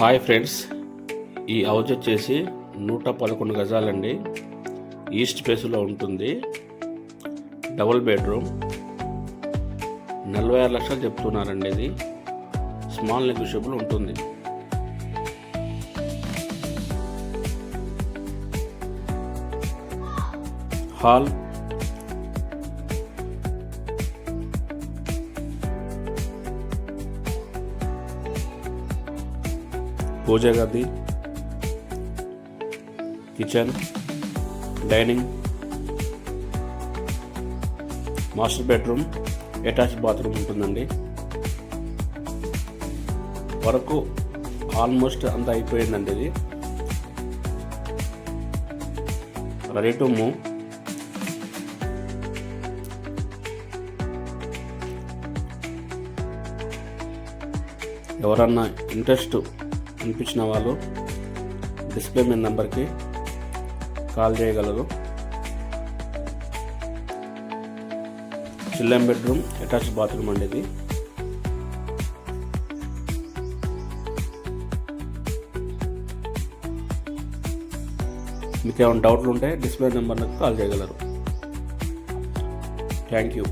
Hi friends, ఈ house వచ్చేసి 111 గజాలండి. East ఫేస్లో ఉంటుంది. Double bedroom. 46 లక్షలు చెప్తున్నారండి. ఇది స్మాల్ నెగోషియబుల్ ఉంటుంది. హాల్, పూజా గది, kitchen, dining, master bedroom, attach bathroom ఉంటుందండి. వరకు ఆల్మోస్ట్ అంతా అయిపోయిందండి. ఇది రెడీ టు మూవ్. ఎవరన్నా ఇంట్రెస్ట్ అనిపించిన వాళ్ళు డిస్ప్లే మీద నెంబర్కి కాల్ చేయగలరు. చిల్డ్రన్ బెడ్రూమ్, అటాచ్ బాత్రూమ్ అండి. ఇది మీకు ఏమైనా డౌట్లు ఉంటే డిస్ప్లే నెంబర్కి కాల్ చేయగలరు. Thank you.